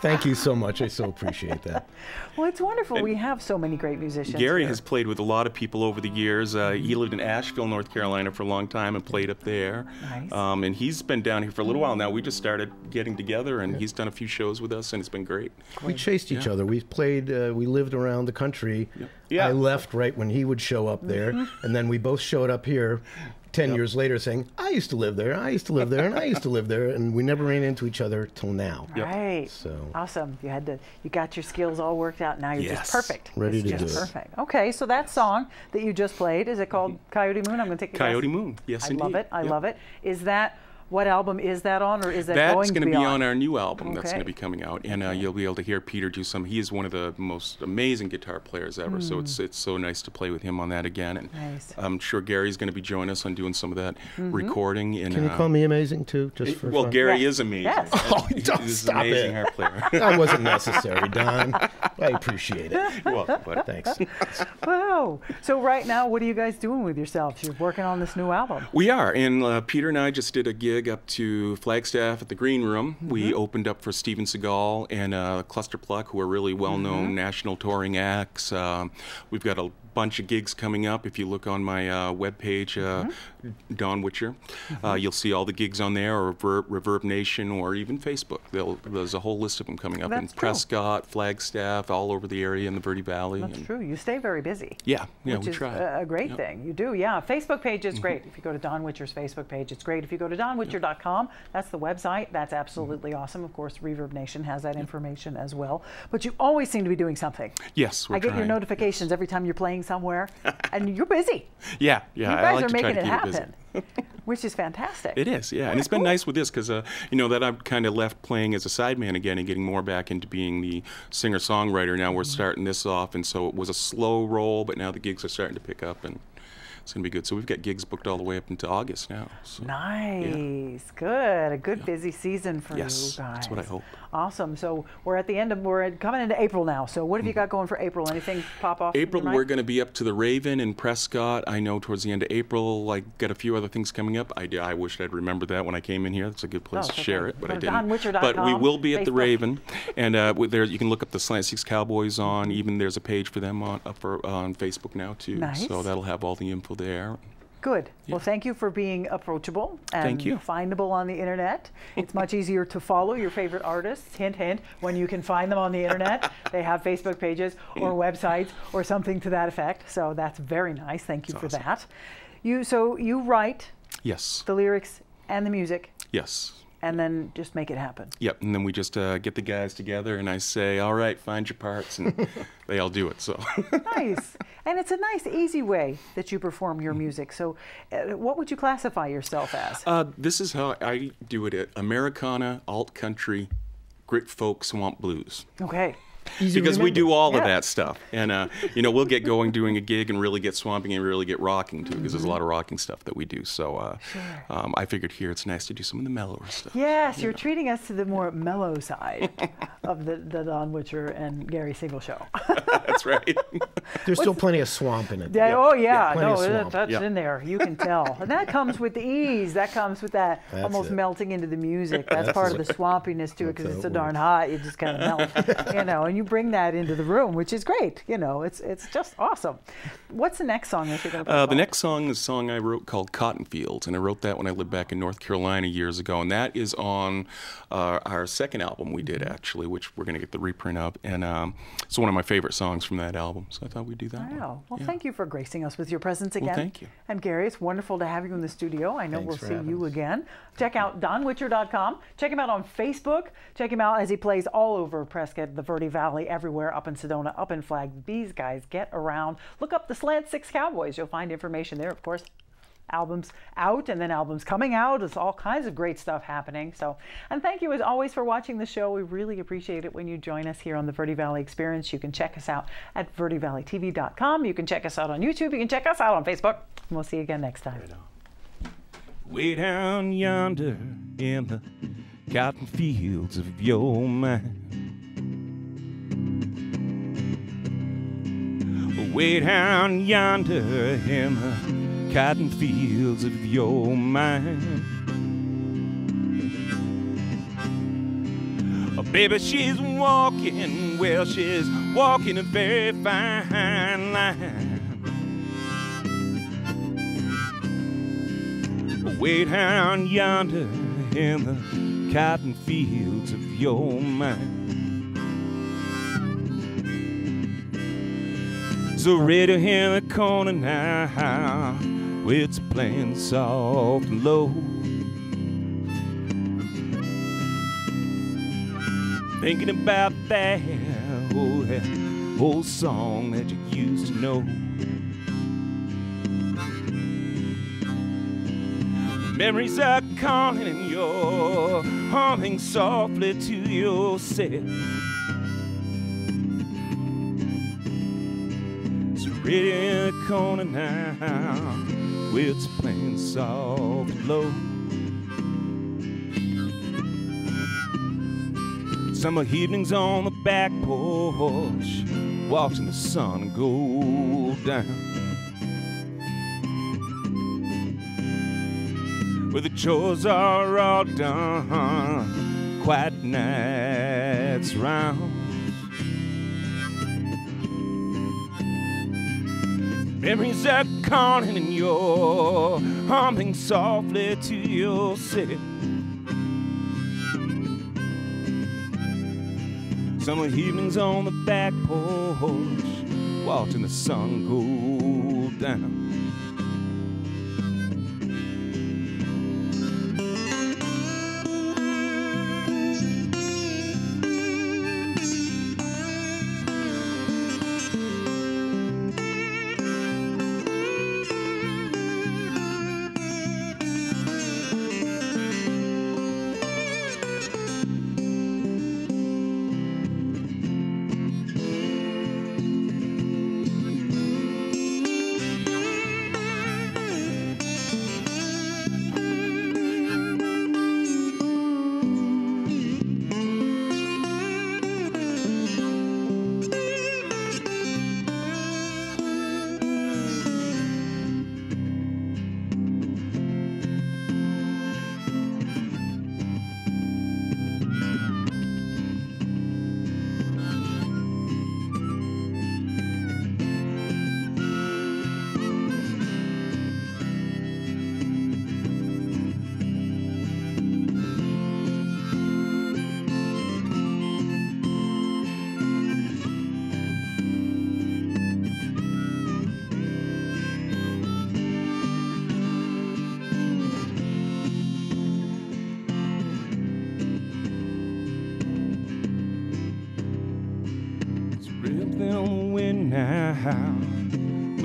Thank you so much. I so appreciate that. Well, it's wonderful. We have so many great musicians. Gary here. has played with a lot of people over the years. He lived in Asheville, North Carolina for a long time and played up there. Nice. And he's been down here for a little while now. We just started getting together, and he's done a few shows with us, and it's been great. We chased each other. We played, we lived around the country. Yeah. I left right when he would show up there, and then we both showed up here 10 years later saying, I used to live there, I used to live there, and I used to live there, and we never ran into each other till now. Right. So awesome. You got your skills all worked out. Now you're just perfect. Ready it's to just do perfect. Okay, so that song that you just played, is it called Coyote Moon? I'm going to take a Coyote guess. Moon, yes, I indeed. love it. I love it. Is that, what album is that on, or is that That's going to be on our new album that's Okay. going to be coming out, and you'll be able to hear Peter do some. He is one of the most amazing guitar players ever, so it's so nice to play with him on that again. And Nice. I'm sure Gary's going to be joining us on doing some of that recording. And, can you call me amazing too, just for well, fun? Gary is amazing. Yes. Oh, don't He's stop an amazing it. harp player. That wasn't necessary, Don. I appreciate it. Well, but Thanks. Wow. So right now, what are you guys doing with yourselves? You're working on this new album. we are, and Peter and I just did a gig up to Flagstaff at the Green Room. We opened up for Steven Segal and Cluster Pluck, who are really well-known national touring acts. We've got a bunch of gigs coming up. If you look on my webpage, Don Whitcher, you'll see all the gigs on there, or Reverb Nation, or even Facebook. There's a whole list of them coming up in Prescott, Flagstaff, all over the area in the Verde Valley. That's true. You stay very busy. Yeah, which we is try. a great thing. You do, yeah. Facebook page is great. If you go to Don Whitcher's Facebook page, it's great. If you go to donwhitcher.com, that's the website. That's absolutely awesome. Of course, Reverb Nation has that information as well. But you always seem to be doing something. Yes, we're I get your trying. notifications every time you're playing somewhere, and you're busy. Yeah. You I guys like are to try making to it keep it busy. happen, which is fantastic. It is, yeah. And it's been nice with this because, that I've kind of left playing as a sideman again and getting more back into being the singer-songwriter. Now we're starting this off, and so it was a slow roll, but now the gigs are starting to pick up, and it's going to be good. So we've got gigs booked all the way up into August now. So, Nice. Good. A good busy season for you guys. That's what I hope. Awesome. So we're at the end of, we're coming into April now. So what have you got going for April? Anything pop off? April, in your we're mind? going to be up to the Raven in Prescott. I know towards the end of April, I got a few other things coming up. I wish I'd remembered that when I came in here. That's a good place to share it, but I didn't. DonWhitcher.com, But we will be at the Facebook. Raven, and there you can look up the Slant Six Cowboys on. Even there's a page for them on Facebook now too. Nice. So that'll have all the info there. Good. Well, thank you for being approachable and Thank you. findable on the internet. It's much easier to follow your favorite artists, hint, hint, when you can find them on the internet. They have Facebook pages or websites or something to that effect. So that's very nice. Thank you for that. So you write Yes. the lyrics and the music, Yes. and then just make it happen. Yep, and then we just get the guys together, and I say, all right, find your parts, and they all do it. So Nice. And it's a nice, easy way that you perform your music. So what would you classify yourself as? this is how I do it: Americana, alt country, grit folk, swamp blues. Okay. Easy to Because we remember. do all of Yeah. that stuff, and we'll get going doing a gig and really get swamping and really get rocking too, because there's a lot of rocking stuff that we do. So I figured here it's nice to do some of the mellower stuff. Yes, you're treating us to the more mellow side of the Don Whitcher and Gary Segal show. That's right. There's still plenty of swamp in it. Yeah, oh yeah, plenty of no, swamp. that's in there. You can tell, and that comes with the ease. That comes with that That's almost it. melting into the music. That's part of the swampiness to it, because That's it's how so it darn hot. You just kind of melt, and you bring that into the room, which is great. It's just awesome. What's the next song that you're going to play? The next song is a song I wrote called Cotton Fields, and I wrote that when I lived back in North Carolina years ago, and that is on our second album we did, actually, which we're going to get the reprint of, and it's one of my favorite songs from that album, so I thought we'd do that one. Wow. Well, thank you for gracing us with your presence again. thank you. And Gary, it's wonderful to have you in the studio. I know Thanks for we'll see having you us. again. Check out donwhitcher.com. Check him out on Facebook. Check him out as he plays all over Prescott, the Verde Valley, everywhere, up in Sedona, up in Flag. These guys get around. Look up the Slant Six Cowboys. You'll find information there, of course. Albums out and then albums coming out. There's all kinds of great stuff happening. So, and thank you as always for watching the show. We really appreciate it when you join us here on the Verde Valley Experience. You can check us out at verdevalleytv.com. You can check us out on YouTube. You can check us out on Facebook. And we'll see you again next time. Way down yonder in the cotton fields of your mind. Way down yonder in the cotton fields of your mind. Oh, baby, she's walking, well, she's walking a very fine line. Way down yonder in the cotton fields of your mind. So radio in the corner now, it's playing soft and low. Thinking about that old song that you used to know. Memories are calling and you're humming softly to yourself. So radio in the corner now, it's playing soft and low. Summer evenings on the back porch, watching the sun go down. Where the chores are all done, quiet nights round. Memories are calling and you're humming softly to yourself. Summer evenings on the back porch, watching the sun go down.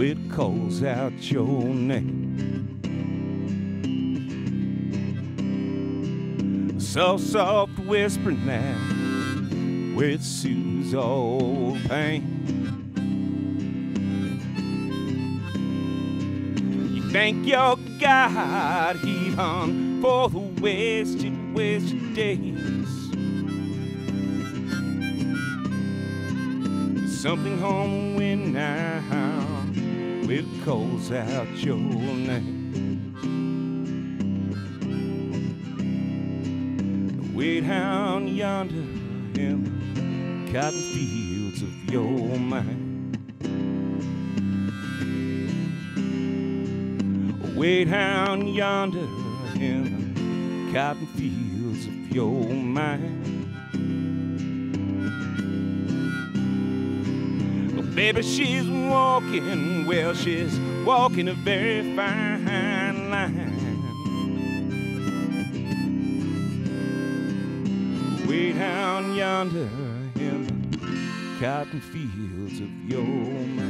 It calls out your name. Soft, soft whispering now, where it soothes all pain. You thank your God even for the wasted days. Something on the wind now, it calls out your name. Way down yonder in the cotton fields of your mind. Way down yonder in the cotton fields of your mind. Baby, she's walking, well, she's walking a very fine line. Way down yonder in the cotton fields of your mind.